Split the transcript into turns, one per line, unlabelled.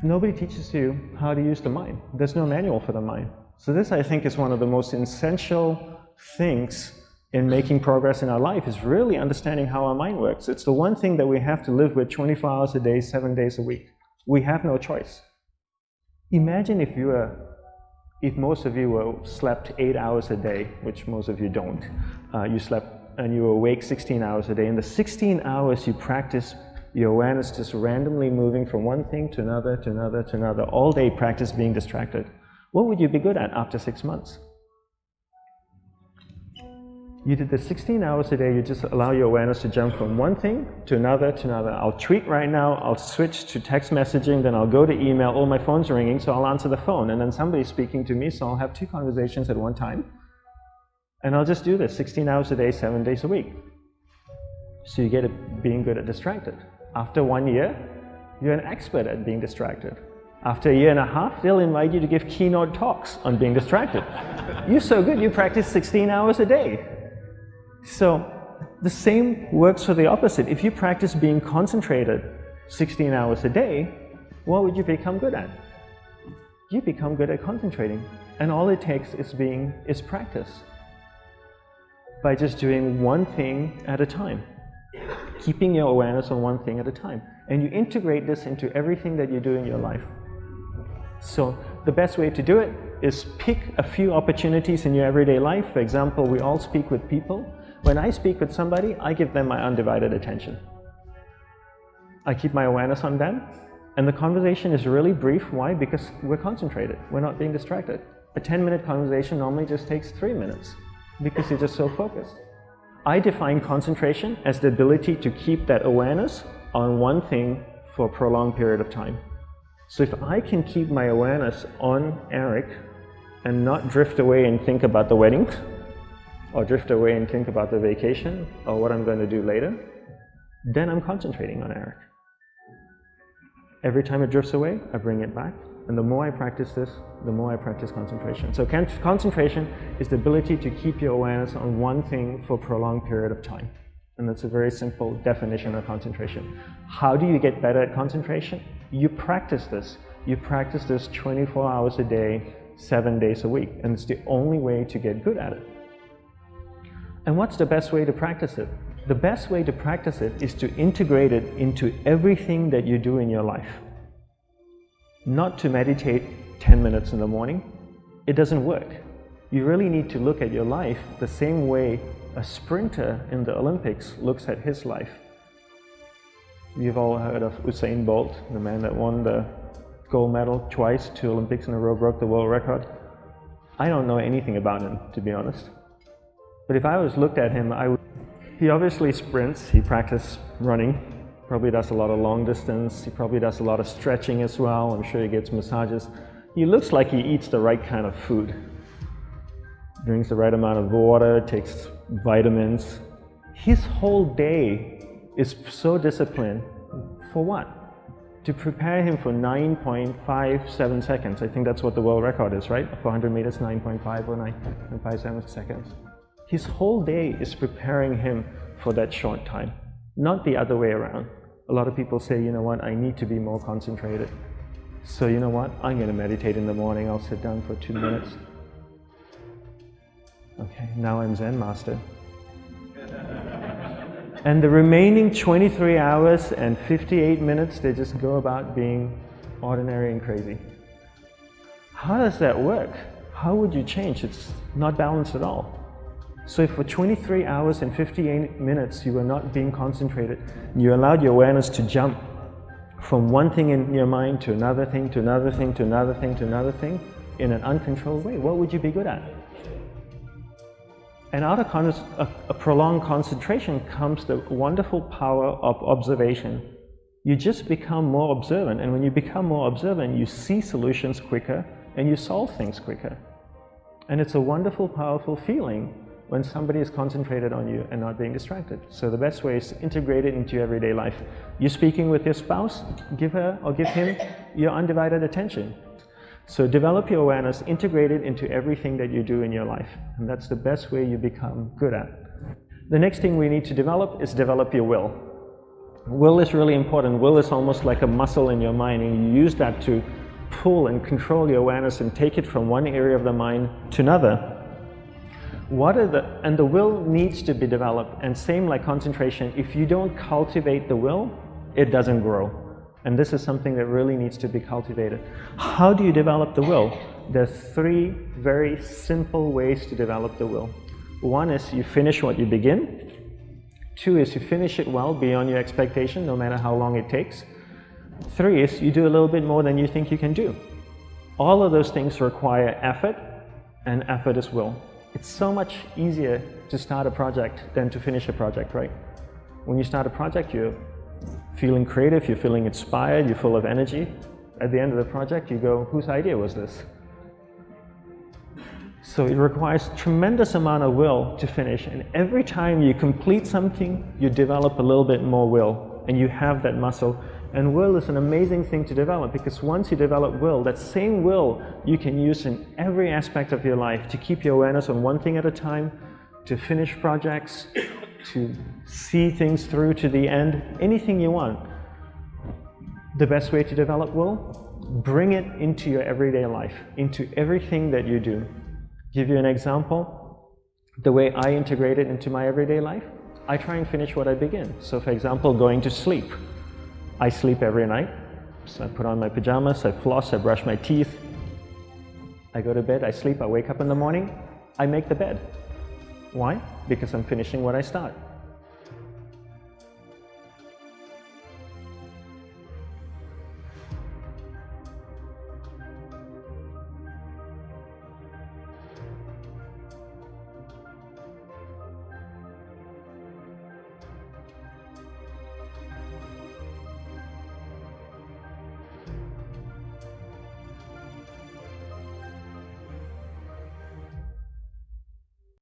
Nobody teaches you how to use the mind. There's no manual for the mind. So this, I think, is one of the most essential things in making progress in our life, is really understanding how our mind works. It's the one thing that we have to live with 24 hours a day, 7 days a week. We have no choice. Imagine if most of you slept 8 hours a day, which most of you don't. You slept and you were awake 16 hours a day. In the 16 hours you practice your awareness just randomly moving from one thing to another, to another, to another, all day practice being distracted. What would you be good at after 6 months? You did the 16 hours a day, you just allow your awareness to jump from one thing to another, to another. I'll tweet right now, I'll switch to text messaging, then I'll go to email, oh, my phone's ringing, so I'll answer the phone, and then somebody's speaking to me, so I'll have 2 conversations at one time. And I'll just do this 16 hours a day, 7 days a week. So you get it being good at distracted. After 1 year, you're an expert at being distracted. After 1.5 years, they'll invite you to give keynote talks on being distracted. You're so good, you practice 16 hours a day. So the same works for the opposite. If you practice being concentrated 16 hours a day, what would you become good at? You become good at concentrating. And all it takes is practice. By just doing one thing at a time. Keeping your awareness on one thing at a time. And you integrate this into everything that you do in your life. So the best way to do it is pick a few opportunities in your everyday life. For example, we all speak with people. When I speak with somebody, I give them my undivided attention. I keep my awareness on them, and the conversation is really brief. Why? Because we're concentrated. We're not being distracted. A 10-minute conversation normally just takes 3 minutes because you're just so focused. I define concentration as the ability to keep that awareness on one thing for a prolonged period of time. So if I can keep my awareness on Eric and not drift away and think about the wedding, or drift away and think about the vacation, or what I'm going to do later, then I'm concentrating on Eric. Every time it drifts away, I bring it back. And the more I practice this, the more I practice concentration. So concentration is the ability to keep your awareness on one thing for a prolonged period of time. And that's a very simple definition of concentration. How do you get better at concentration? You practice this. You practice this 24 hours a day, 7 days a week. And it's the only way to get good at it. And what's the best way to practice it? The best way to practice it is to integrate it into everything that you do in your life. Not to meditate 10 minutes in the morning. It doesn't work. You really need to look at your life the same way a sprinter in the Olympics looks at his life. You've all heard of Usain Bolt, the man that won the gold medal twice, 2 Olympics in a row, broke the world record. I don't know anything about him, to be honest. But if I was looked at him, he obviously sprints, he practices running, probably does a lot of long distance, he probably does a lot of stretching as well, I'm sure he gets massages. He looks like he eats the right kind of food. Drinks the right amount of water, takes vitamins. His whole day is so disciplined. For what? To prepare him for 9.57 seconds. I think that's what the world record is, right? For 100 meters, 9.5 or 9.57 seconds. His whole day is preparing him for that short time, not the other way around. A lot of people say, you know what, I need to be more concentrated. So you know what, I'm going to meditate in the morning, I'll sit down for 2 minutes. Okay, now I'm Zen master. And the remaining 23 hours and 58 minutes, they just go about being ordinary and crazy. How does that work? How would you change? It's not balanced at all. So if for 23 hours and 58 minutes you were not being concentrated, you allowed your awareness to jump from one thing in your mind to another thing, to another thing, to another thing, to another thing, in an uncontrolled way, what would you be good at? And out of a prolonged concentration comes the wonderful power of observation. You just become more observant, and when you become more observant, you see solutions quicker and you solve things quicker. And it's a wonderful, powerful feeling when somebody is concentrated on you and not being distracted. So the best way is to integrate it into your everyday life. You're speaking with your spouse, give her or give him your undivided attention. So develop your awareness, integrate it into everything that you do in your life. And that's the best way you become good at. The next thing we need to develop is develop your will. Will is really important. Will is almost like a muscle in your mind, and you use that to pull and control your awareness and take it from one area of the mind to another. And the will needs to be developed, and same like concentration, if you don't cultivate the will, it doesn't grow. And this is something that really needs to be cultivated. How do you develop the will? There's 3 very simple ways to develop the will. 1 is you finish what you begin. 2 is you finish it well beyond your expectation, no matter how long it takes. 3 is you do a little bit more than you think you can do. All of those things require effort, and effort is will. It's so much easier to start a project than to finish a project, right? When you start a project, you're feeling creative, you're feeling inspired, you're full of energy. At the end of the project, you go, whose idea was this? So it requires tremendous amount of will to finish, and every time you complete something, you develop a little bit more will, and you have that muscle. And will is an amazing thing to develop, because once you develop will, that same will you can use in every aspect of your life to keep your awareness on one thing at a time, to finish projects, to see things through to the end, anything you want. The best way to develop will? Bring it into your everyday life, into everything that you do. Give you an example, the way I integrate it into my everyday life, I try and finish what I begin. So for example, going to sleep. I sleep every night, so I put on my pajamas, I floss, I brush my teeth, I go to bed, I sleep, I wake up in the morning, I make the bed. Why? Because I'm finishing what I start.